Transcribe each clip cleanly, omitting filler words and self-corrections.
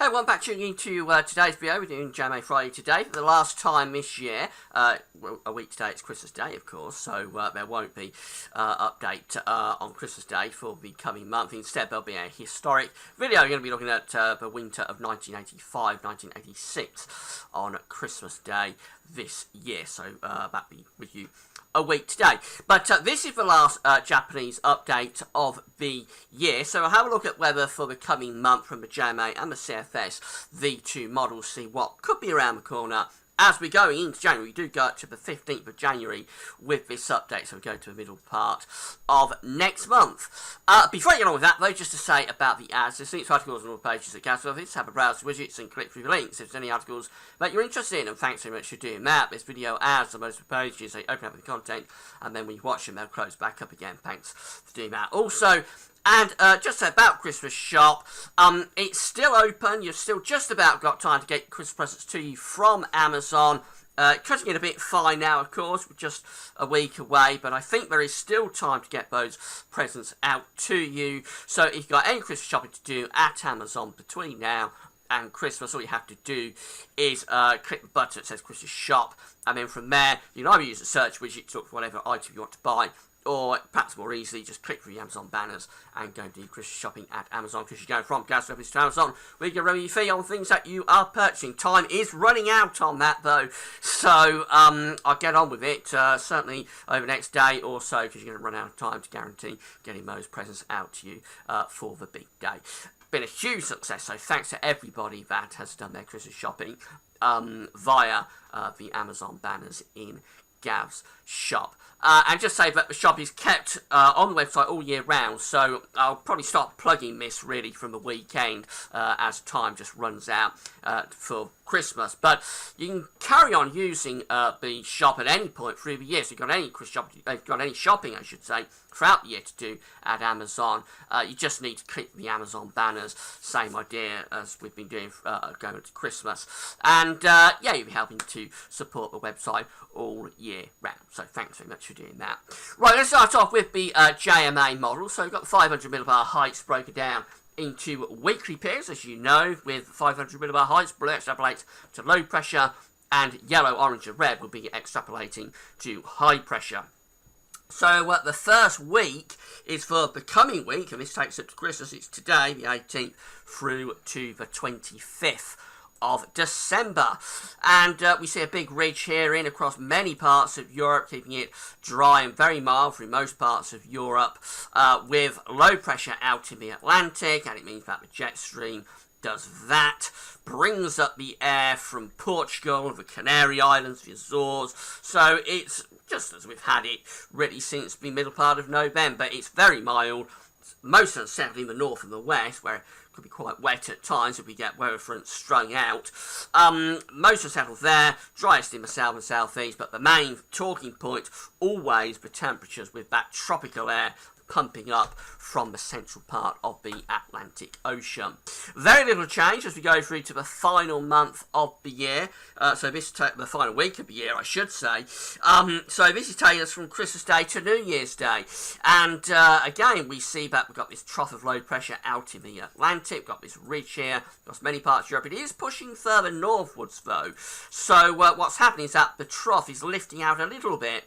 Hey everyone, back tuning into today's video. We're doing JMA Friday today for the last time this year. Well, a week today, it's Christmas Day, of course, so there won't be update on Christmas Day for the coming month. Instead, there'll be a historic video. We're going to be looking at the winter of 1985-1986 on Christmas Day this year, so that'll be with you a week today. But this is the last Japanese update of the year, so I'll have a look at whether for the coming month from the JMA and the CFS, the two models, see what could be around the corner. As we're going into January, we do go up to the 15th of January with this update, so we go to the middle part of next month. Before I get on with that, though, just to say about the ads, there's links to articles on all pages at Gas Office. Have a browse widgets and click through the links if there's any articles that you're interested in, and thanks very much for doing that. This video ads on most of the pages, they open up with the content, and then when you watch them, they'll close back up again. Thanks for doing that. Also, and just about Christmas Shop, it's still open. You've still just about got time to get Christmas presents to you from Amazon. Cutting it a bit fine now, of course. We're just a week away, but I think there is still time to get those presents out to you. So if you've got any Christmas shopping to do at Amazon between now and Christmas, all you have to do is click the button that says Christmas Shop, and then from there, you can either use the search widget to look for whatever item you want to buy, or perhaps more easily, just click through the Amazon banners and go and do Christmas shopping at Amazon, because you're going from Gas Office to Amazon with your revenue fee on things that you are purchasing. Time is running out on that, though, so I'll get on with it, certainly over the next day or so, because you're going to run out of time to guarantee getting those presents out to you for the big day. Been a huge success, so thanks to everybody that has done their Christmas shopping via the Amazon banners in Gav's shop. And just say that the shop is kept on the website all year round, so I'll probably start plugging this really from the weekend as time just runs out for Christmas. But you can carry on using the shop at any point through the year. So if you've got any shopping, I should say, throughout the year to do at Amazon, you just need to click the Amazon banners. Same idea as we've been doing going into Christmas. And yeah, you'll be helping to support the website all year round. So thanks very much for doing that. Right, let's start off with the JMA model. So we've got the 500 millibar heights broken down into weekly pairs, as you know, with 500 millibar heights, blue extrapolates to low pressure, and yellow, orange, and red will be extrapolating to high pressure. So the first week is for the coming week, and this takes up to Christmas. It's today, the 18th, through to the 25th of December, and we see a big ridge here in across many parts of Europe, keeping it dry and very mild through most parts of Europe, with low pressure out in the Atlantic, and it means that the jet stream does that, brings up the air from Portugal, the Canary Islands, the Azores, so it's just as we've had it really since the middle part of November. It's very mild, most unsettled in the north and the west, where it could be quite wet at times if we get weather fronts strung out. Most unsettled there, driest in the south and southeast, but the main talking point, always the temperatures with that tropical air pumping up from the central part of the Atlantic Ocean. Very little change as we go through to the final month of the year. So this is the final week of the year, I should say. So this is taking us from Christmas Day to New Year's Day. And again, we see that we've got this trough of low pressure out in the Atlantic. We've got this ridge here across many parts of Europe. It is pushing further northwards, though. So what's happening is that the trough is lifting out a little bit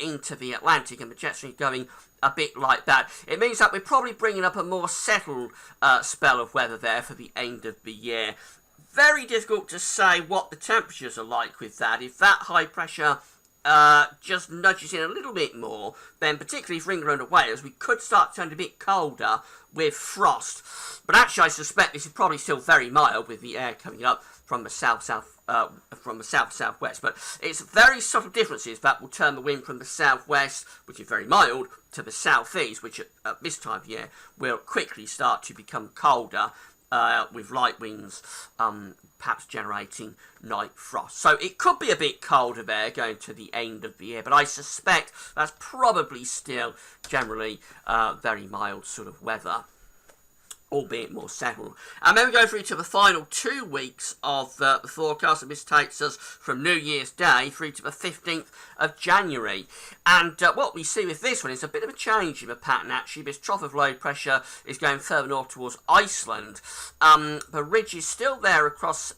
into the Atlantic, and the jet stream going a bit like that. It means that we're probably bringing up a more settled spell of weather there for the end of the year. Very difficult to say what the temperatures are like with that. If that high pressure just nudges in a little bit more, then particularly for England and Wales, we could start turning a bit colder with frost. But actually, I suspect this is probably still very mild with the air coming up from the southwest, but it's very subtle differences that will turn the wind from the southwest, which is very mild, to the southeast, which at this time of year will quickly start to become colder, with light winds perhaps generating night frost. So it could be a bit colder there going to the end of the year, but I suspect that's probably still generally very mild sort of weather. albeit more settled. And then we go through to the final 2 weeks of the forecast, and this takes us from New Year's Day through to the 15th of January. And what we see with this one is a bit of a change in the pattern, actually. This trough of low pressure is going further north towards Iceland. The ridge is still there across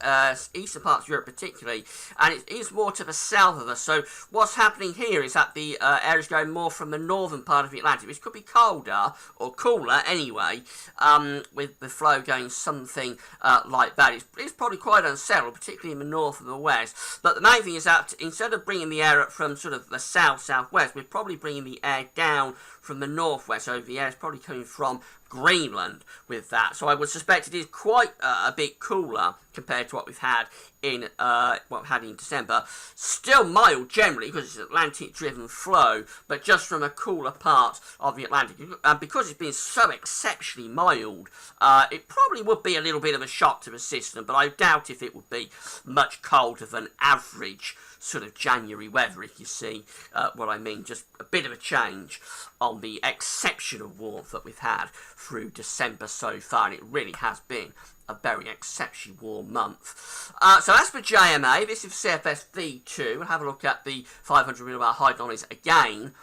eastern parts of Europe particularly, and it is more to the south of us. So what's happening here is that the air is going more from the northern part of the Atlantic, which could be colder, or cooler anyway, with the flow going something like that. It's probably quite unsettled, particularly in the north and the west. But the main thing is that instead of bringing the air up from sort of the south-southwest, we're probably bringing the air down from the northwest. So the air is probably coming from Greenland with that. So I would suspect it is quite a bit cooler compared to what we've had in December. Still mild generally because it's an Atlantic-driven flow, but just from a cooler part of the Atlantic. And because it's been so exceptionally mild, it probably would be a little bit of a shock to the system, but I doubt if it would be much colder than average sort of January weather, if you see what I mean. Just a bit of a change on the exceptional warmth that we've had through December so far, and it really has been a very exceptionally warm month. So as for JMA, this is CFS V2. We'll have a look at the 500 millibar high anomalies again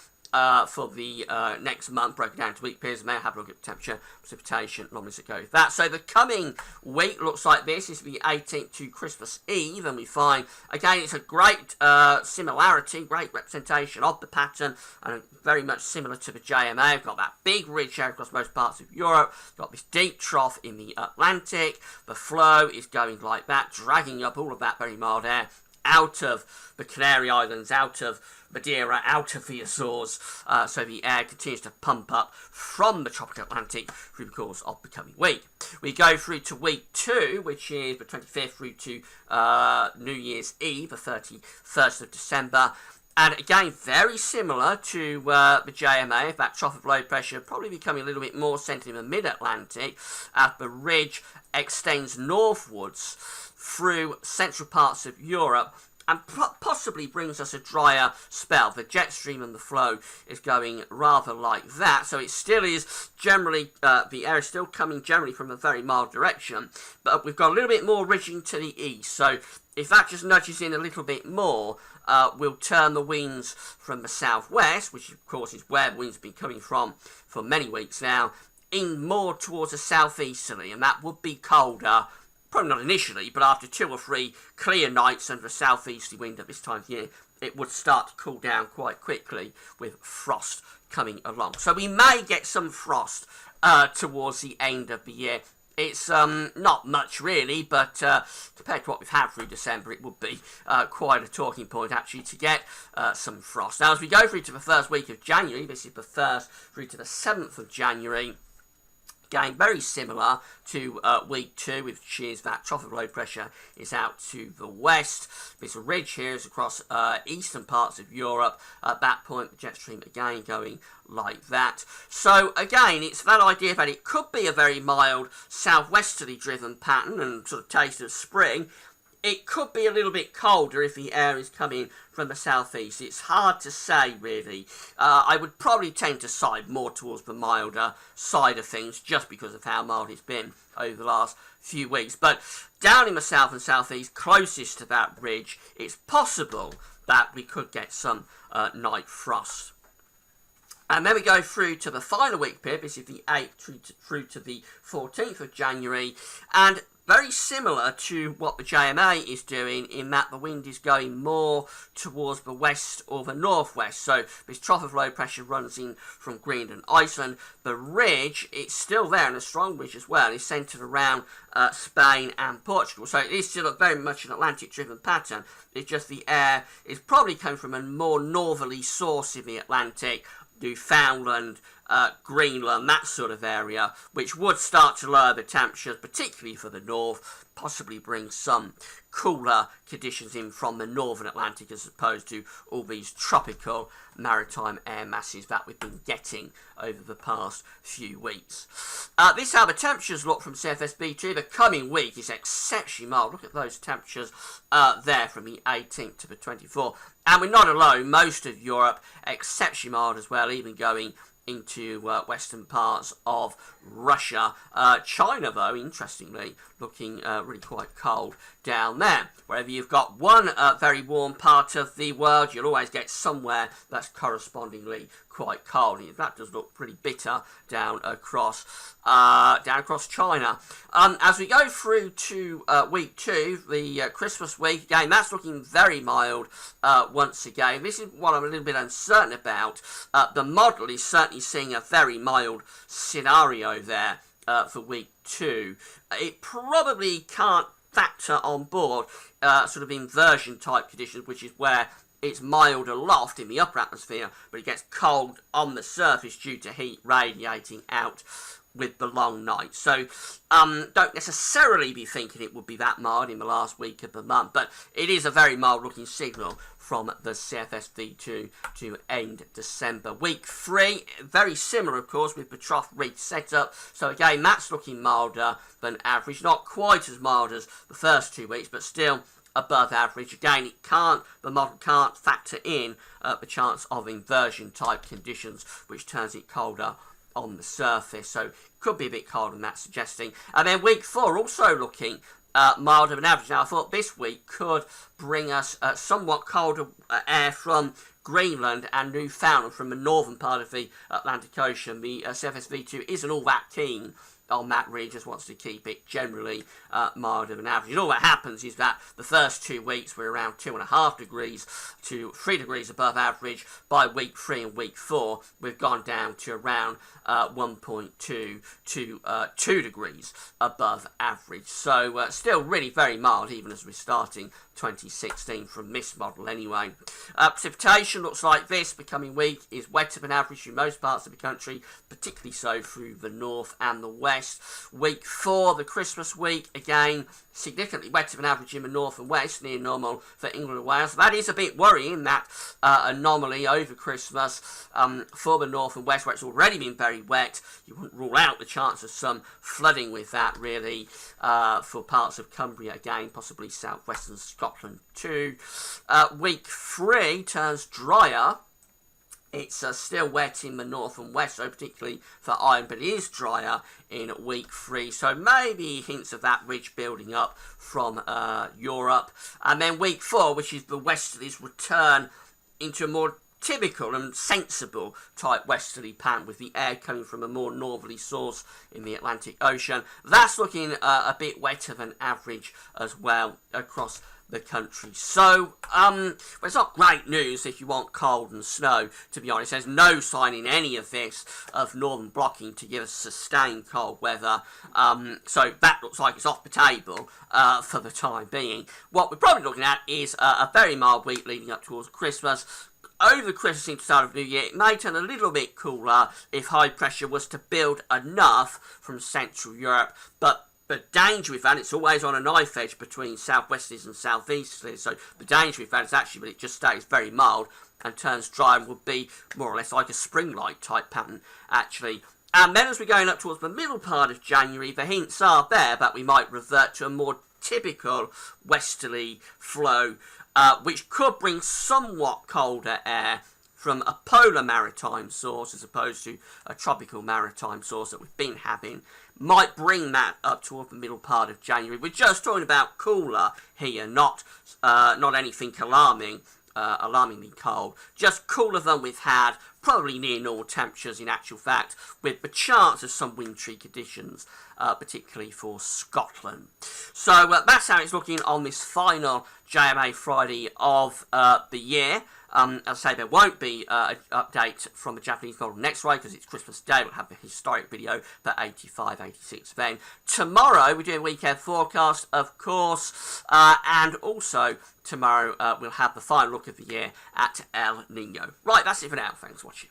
for the next month, broken down to week periods. May have a look at temperature, precipitation, anomalies that go with that. So the coming week looks like this. Is the 18th to Christmas Eve, and we find again it's a great similarity, great representation of the pattern, and very much similar to the JMA. We've got that big ridge here across most parts of Europe. We've got this deep trough in the Atlantic. The flow is going like that, dragging up all of that very mild air out of the Canary Islands, out of Madeira, out of the Azores, so the air continues to pump up from the tropical Atlantic through the course of the coming week. We go through to week 2, which is the 25th through to New Year's Eve, the 31st of December. And again, very similar to the JMA, that trough of low pressure probably becoming a little bit more centred in the mid-Atlantic as the ridge extends northwards through central parts of Europe and possibly brings us a drier spell. The jet stream and the flow is going rather like that, so it still is generally, the air is still coming generally from a very mild direction, but we've got a little bit more ridging to the east, so if that just nudges in a little bit more, we'll turn the winds from the southwest, which of course is where the winds have been coming from for many weeks now, in more towards the southeasterly, and that would be colder. Probably not initially, but after 2 or 3 clear nights under a southeasterly wind at this time of year, it would start to cool down quite quickly with frost coming along. So we may get some frost towards the end of the year. It's not much really, but compared to what we've had through December, it would be quite a talking point actually to get some frost. Now as we go through to the first week of January, this is the 1st through to the 7th of January, again, very similar to week 2, which is that trough of low pressure is out to the west. This ridge here is across eastern parts of Europe. At that point, the jet stream again going like that. So again, it's that idea that it could be a very mild southwesterly driven pattern and sort of taste of spring. It could be a little bit colder if the air is coming from the southeast. It's hard to say, really. I would probably tend to side more towards the milder side of things just because of how mild it's been over the last few weeks. But down in the south and southeast, closest to that ridge, it's possible that we could get some night frost. And then we go through to the final week period. This is the 8th through to the 14th of January. And very similar to what the JMA is doing in that the wind is going more towards the west or the northwest. So this trough of low pressure runs in from Greenland and Iceland. The ridge, it's still there, and a strong ridge as well, is centred around Spain and Portugal. So it is still very much an Atlantic-driven pattern. It's just the air is probably coming from a more northerly source in the Atlantic, Newfoundland, Greenland, that sort of area, which would start to lower the temperatures, particularly for the north, possibly bring some cooler conditions in from the northern Atlantic as opposed to all these tropical maritime air masses that we've been getting over the past few weeks. This is how the temperatures look from CFSB2. The coming week is exceptionally mild. Look at those temperatures there from the 18th to the 24th. And we're not alone. Most of Europe exceptionally mild as well, even going into western parts of Russia. China, though, interestingly, looking really quite cold down there. Wherever you've got one very warm part of the world, you'll always get somewhere that's correspondingly quite cold. And that does look pretty bitter down across China. As we go through to week 2, the Christmas week, again, that's looking very mild once again. This is what I'm a little bit uncertain about. The model is certainly seeing a very mild scenario there for week 2. It probably can't factor on board sort of inversion type conditions, which is where it's mild aloft in the upper atmosphere, but it gets cold on the surface due to heat radiating out with the long night. So don't necessarily be thinking it would be that mild in the last week of the month, but it is a very mild looking signal from the CFS V2 to end December. Week 3, very similar, of course, with the trough rig setup. So again, that's looking milder than average. Not quite as mild as the first 2 weeks, but still above average. Again, the model can't factor in the chance of inversion type conditions, which turns it colder on the surface. So could be a bit colder than that suggesting. And then week 4 also looking milder than average. Now I thought this week could bring us somewhat colder air from Greenland and Newfoundland, from the northern part of the Atlantic Ocean. The CFS V2 isn't all that keen on that rig, just wants to keep it generally milder than average. And all that happens is that the first 2 weeks were around 2.5 degrees to 3 degrees above average. By week 3 and week 4, we've gone down to around 1.2 to 2 degrees above average. So still really very mild, even as we're starting 2016 from this model anyway. Precipitation looks like this. Becoming weak is wetter than average in most parts of the country, particularly so through the north and the west. Week 4, the Christmas week, again significantly wetter than average in the north and west, near normal for England and Wales. That is a bit worrying, that anomaly over Christmas for the north and west, where it's already been very wet. You wouldn't rule out the chance of some flooding with that, really, for parts of Cumbria again, possibly southwestern Scotland too. Week 3 turns drier. It's still wet in the north and west, so particularly for Ireland, but it is drier in week 3. So maybe hints of that ridge building up from Europe. And then week 4, which is the westerlies, return into a more typical and sensible type westerly pattern, with the air coming from a more northerly source in the Atlantic Ocean. That's looking a bit wetter than average as well across the country. So, well, it's not great news if you want cold and snow, to be honest. There's no sign in any of this of northern blocking to give us sustained cold weather. So that looks like it's off the table for the time being. What we're probably looking at is a very mild week leading up towards Christmas. Over Christmas into the start of the new year, it may turn a little bit cooler if high pressure was to build enough from Central Europe, but the danger with that, it's always on a knife edge between southwesterlies and southeasterlies. So the danger with that is actually that it just stays very mild and turns dry and would be more or less like a spring-like type pattern, actually. And then as we're going up towards the middle part of January, the hints are there that we might revert to a more typical westerly flow, which could bring somewhat colder air from a polar maritime source as opposed to a tropical maritime source that we've been having. Might bring that up toward the middle part of January. We're just talking about cooler here, not anything alarmingly cold. Just cooler than we've had, probably near normal temperatures in actual fact, with the chance of some wintry conditions, particularly for Scotland. So that's how it's looking on this final JMA Friday of the year. As I say, there won't be an update from the Japanese model next Friday because it's Christmas Day. We'll have the historic video for 85, 86 then. Tomorrow we're doing weekend forecast, of course, and also tomorrow we'll have the final look of the year at El Nino. Right, that's it for now. Thanks for watching.